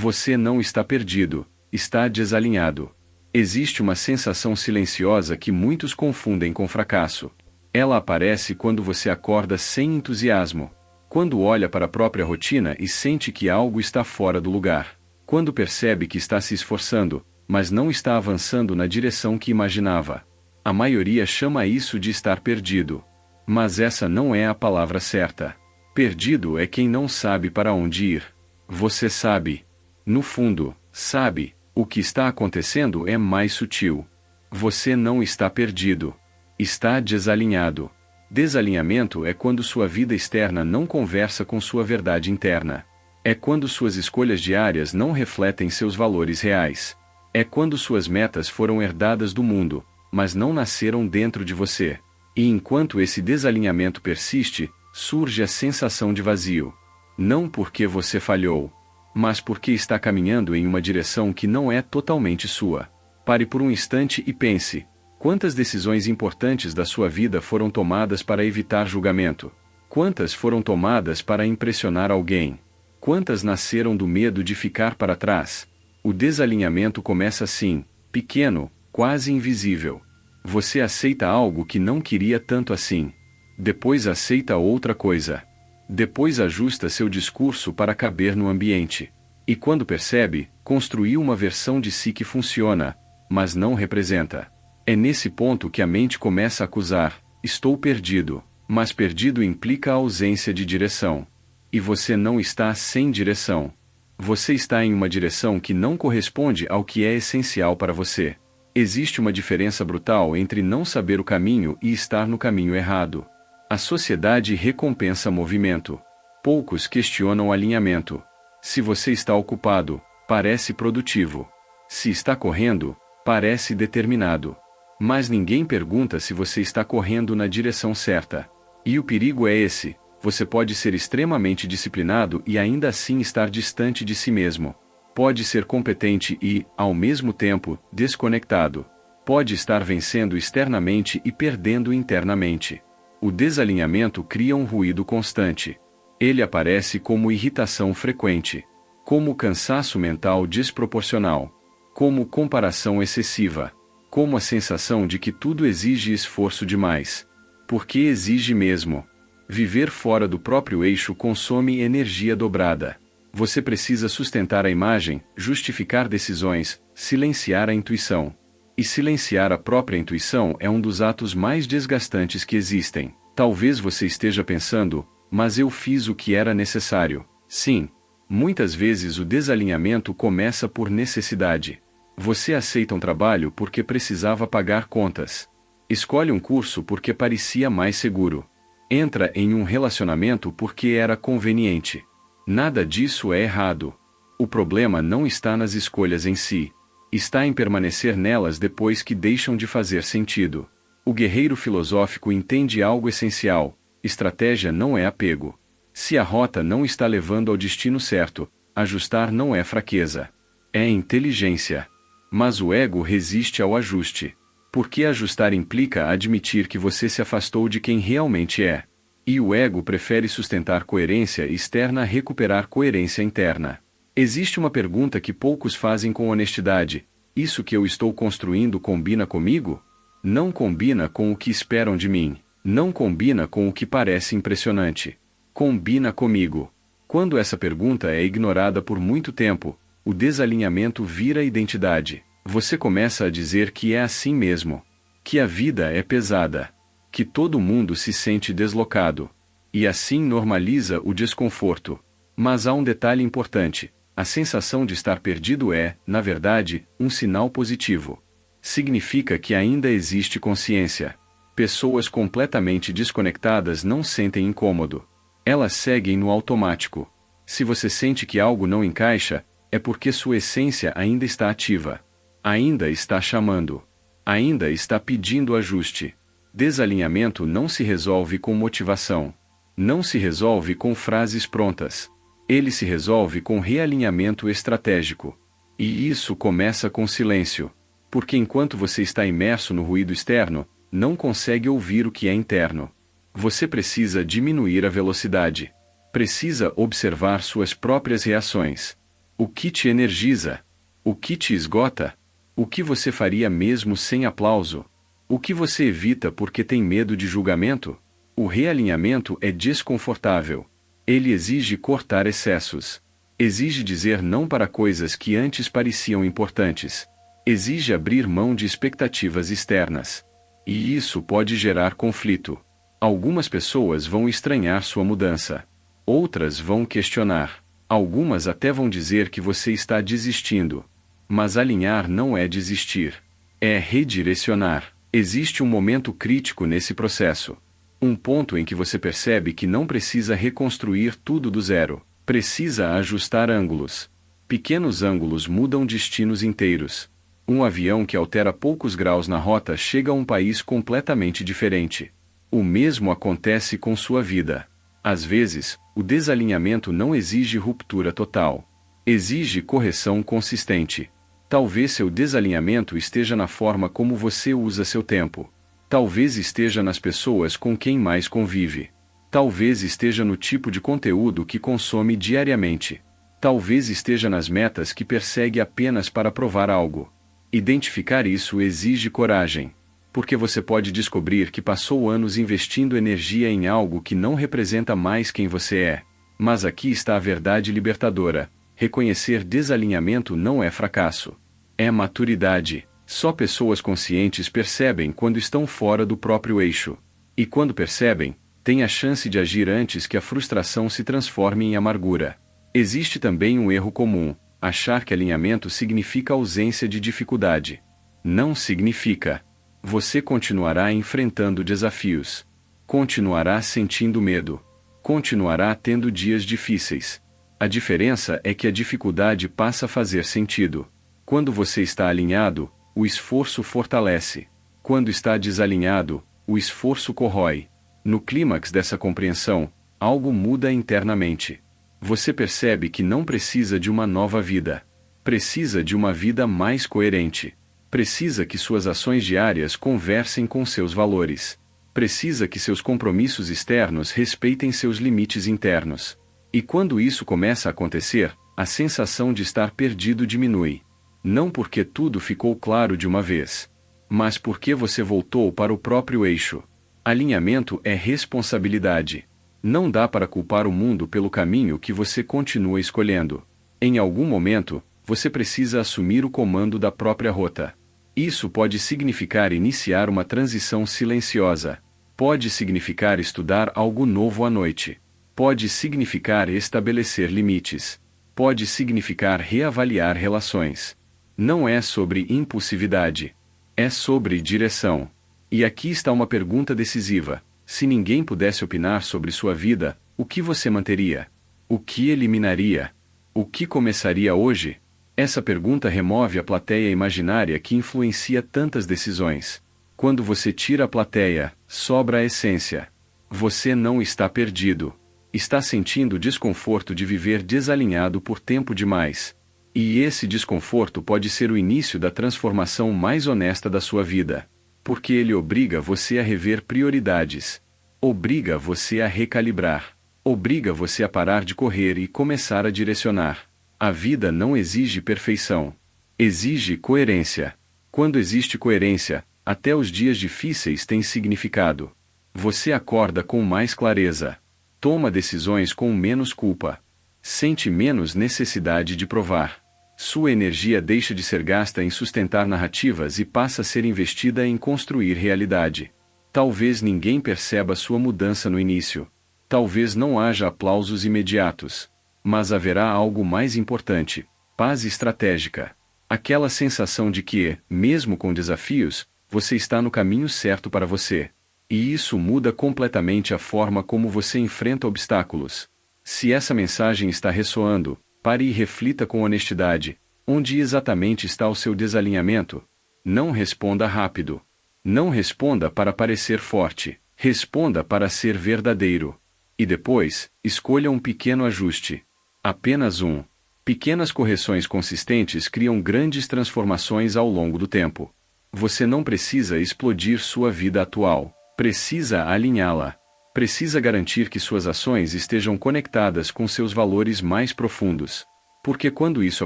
Você não está perdido, está desalinhado. Existe uma sensação silenciosa que muitos confundem com fracasso. Ela aparece quando você acorda sem entusiasmo, quando olha para a própria rotina e sente que algo está fora do lugar, quando percebe que está se esforçando, mas não está avançando na direção que imaginava. A maioria chama isso de estar perdido. Mas essa não é a palavra certa. Perdido é quem não sabe para onde ir. Você sabe. No fundo, sabe, o que está acontecendo é mais sutil. Você não está perdido. Está desalinhado. Desalinhamento é quando sua vida externa não conversa com sua verdade interna. É quando suas escolhas diárias não refletem seus valores reais. É quando suas metas foram herdadas do mundo, mas não nasceram dentro de você. E enquanto esse desalinhamento persiste, surge a sensação de vazio. Não porque você falhou, mas porque está caminhando em uma direção que não é totalmente sua. Pare por um instante e pense: quantas decisões importantes da sua vida foram tomadas para evitar julgamento? Quantas foram tomadas para impressionar alguém? Quantas nasceram do medo de ficar para trás? O desalinhamento começa assim, pequeno, quase invisível. Você aceita algo que não queria tanto assim. Depois aceita outra coisa. Depois ajusta seu discurso para caber no ambiente. E quando percebe, construiu uma versão de si que funciona, mas não representa. É nesse ponto que a mente começa a acusar: estou perdido. Mas perdido implica a ausência de direção. E você não está sem direção. Você está em uma direção que não corresponde ao que é essencial para você. Existe uma diferença brutal entre não saber o caminho e estar no caminho errado. A sociedade recompensa movimento. Poucos questionam alinhamento. Se você está ocupado, parece produtivo. Se está correndo, parece determinado. Mas ninguém pergunta se você está correndo na direção certa. E o perigo é esse: você pode ser extremamente disciplinado e ainda assim estar distante de si mesmo. Pode ser competente e, ao mesmo tempo, desconectado. Pode estar vencendo externamente e perdendo internamente. O desalinhamento cria um ruído constante. Ele aparece como irritação frequente, como cansaço mental desproporcional, como comparação excessiva, como a sensação de que tudo exige esforço demais. Porque exige mesmo. Viver fora do próprio eixo consome energia dobrada. Você precisa sustentar a imagem, justificar decisões, silenciar a intuição. E silenciar a própria intuição é um dos atos mais desgastantes que existem. Talvez você esteja pensando: mas eu fiz o que era necessário. Sim. Muitas vezes o desalinhamento começa por necessidade. Você aceita um trabalho porque precisava pagar contas. Escolhe um curso porque parecia mais seguro. Entra em um relacionamento porque era conveniente. Nada disso é errado. O problema não está nas escolhas em si. Está em permanecer nelas depois que deixam de fazer sentido. O guerreiro filosófico entende algo essencial: estratégia não é apego. Se a rota não está levando ao destino certo, ajustar não é fraqueza. É inteligência. Mas o ego resiste ao ajuste. Porque ajustar implica admitir que você se afastou de quem realmente é. E o ego prefere sustentar coerência externa a recuperar coerência interna. Existe uma pergunta que poucos fazem com honestidade: isso que eu estou construindo combina comigo? Não combina com o que esperam de mim. Não combina com o que parece impressionante. Combina comigo. Quando essa pergunta é ignorada por muito tempo, o desalinhamento vira identidade. Você começa a dizer que é assim mesmo. Que a vida é pesada. Que todo mundo se sente deslocado. E assim normaliza o desconforto. Mas há um detalhe importante: a sensação de estar perdido é, na verdade, um sinal positivo. Significa que ainda existe consciência. Pessoas completamente desconectadas não sentem incômodo. Elas seguem no automático. Se você sente que algo não encaixa, é porque sua essência ainda está ativa. Ainda está chamando. Ainda está pedindo ajuste. Desalinhamento não se resolve com motivação. Não se resolve com frases prontas. Ele se resolve com realinhamento estratégico. E isso começa com silêncio. Porque enquanto você está imerso no ruído externo, não consegue ouvir o que é interno. Você precisa diminuir a velocidade. Precisa observar suas próprias reações. O que te energiza? O que te esgota? O que você faria mesmo sem aplauso? O que você evita porque tem medo de julgamento? O realinhamento é desconfortável. Ele exige cortar excessos. Exige dizer não para coisas que antes pareciam importantes. Exige abrir mão de expectativas externas. E isso pode gerar conflito. Algumas pessoas vão estranhar sua mudança. Outras vão questionar. Algumas até vão dizer que você está desistindo. Mas alinhar não é desistir. É redirecionar. Existe um momento crítico nesse processo. Um ponto em que você percebe que não precisa reconstruir tudo do zero. Precisa ajustar ângulos. Pequenos ângulos mudam destinos inteiros. Um avião que altera poucos graus na rota chega a um país completamente diferente. O mesmo acontece com sua vida. Às vezes, o desalinhamento não exige ruptura total. Exige correção consistente. Talvez seu desalinhamento esteja na forma como você usa seu tempo. Talvez esteja nas pessoas com quem mais convive. Talvez esteja no tipo de conteúdo que consome diariamente. Talvez esteja nas metas que persegue apenas para provar algo. Identificar isso exige coragem. Porque você pode descobrir que passou anos investindo energia em algo que não representa mais quem você é. Mas aqui está a verdade libertadora. Reconhecer desalinhamento não é fracasso. É maturidade. Só pessoas conscientes percebem quando estão fora do próprio eixo. E quando percebem, têm a chance de agir antes que a frustração se transforme em amargura. Existe também um erro comum: achar que alinhamento significa ausência de dificuldade. Não significa. Você continuará enfrentando desafios. Continuará sentindo medo. Continuará tendo dias difíceis. A diferença é que a dificuldade passa a fazer sentido. Quando você está alinhado, o esforço fortalece. Quando está desalinhado, o esforço corrói. No clímax dessa compreensão, algo muda internamente. Você percebe que não precisa de uma nova vida. Precisa de uma vida mais coerente. Precisa que suas ações diárias conversem com seus valores. Precisa que seus compromissos externos respeitem seus limites internos. E quando isso começa a acontecer, a sensação de estar perdido diminui. Não porque tudo ficou claro de uma vez, mas porque você voltou para o próprio eixo. Alinhamento é responsabilidade. Não dá para culpar o mundo pelo caminho que você continua escolhendo. Em algum momento, você precisa assumir o comando da própria rota. Isso pode significar iniciar uma transição silenciosa. Pode significar estudar algo novo à noite. Pode significar estabelecer limites. Pode significar reavaliar relações. Não é sobre impulsividade. É sobre direção. E aqui está uma pergunta decisiva. Se ninguém pudesse opinar sobre sua vida, o que você manteria? O que eliminaria? O que começaria hoje? Essa pergunta remove a plateia imaginária que influencia tantas decisões. Quando você tira a plateia, sobra a essência. Você não está perdido. Está sentindo o desconforto de viver desalinhado por tempo demais. E esse desconforto pode ser o início da transformação mais honesta da sua vida. Porque ele obriga você a rever prioridades. Obriga você a recalibrar. Obriga você a parar de correr e começar a direcionar. A vida não exige perfeição. Exige coerência. Quando existe coerência, até os dias difíceis têm significado. Você acorda com mais clareza. Toma decisões com menos culpa. Sente menos necessidade de provar. Sua energia deixa de ser gasta em sustentar narrativas e passa a ser investida em construir realidade. Talvez ninguém perceba sua mudança no início. Talvez não haja aplausos imediatos. Mas haverá algo mais importante: paz estratégica. Aquela sensação de que, mesmo com desafios, você está no caminho certo para você. E isso muda completamente a forma como você enfrenta obstáculos. Se essa mensagem está ressoando, pare e reflita com honestidade. Onde exatamente está o seu desalinhamento? Não responda rápido. Não responda para parecer forte. Responda para ser verdadeiro. E depois, escolha um pequeno ajuste. Apenas um. Pequenas correções consistentes criam grandes transformações ao longo do tempo. Você não precisa explodir sua vida atual. Precisa alinhá-la. Precisa garantir que suas ações estejam conectadas com seus valores mais profundos. Porque quando isso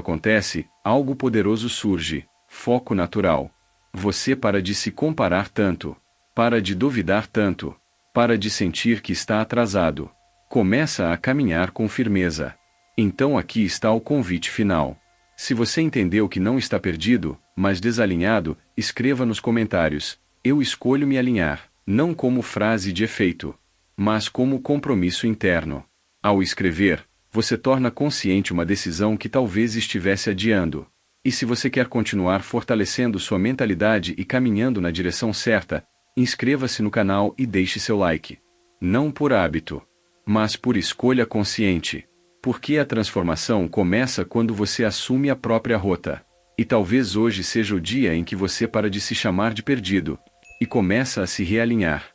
acontece, algo poderoso surge, foco natural. Você para de se comparar tanto, para de duvidar tanto, para de sentir que está atrasado. Começa a caminhar com firmeza. Então aqui está o convite final. Se você entendeu que não está perdido, mas desalinhado, escreva nos comentários: eu escolho me alinhar, não como frase de efeito, mas como compromisso interno. Ao escrever, você torna consciente uma decisão que talvez estivesse adiando. E se você quer continuar fortalecendo sua mentalidade e caminhando na direção certa, inscreva-se no canal e deixe seu like. Não por hábito, mas por escolha consciente. Porque a transformação começa quando você assume a própria rota. E talvez hoje seja o dia em que você para de se chamar de perdido e começa a se realinhar.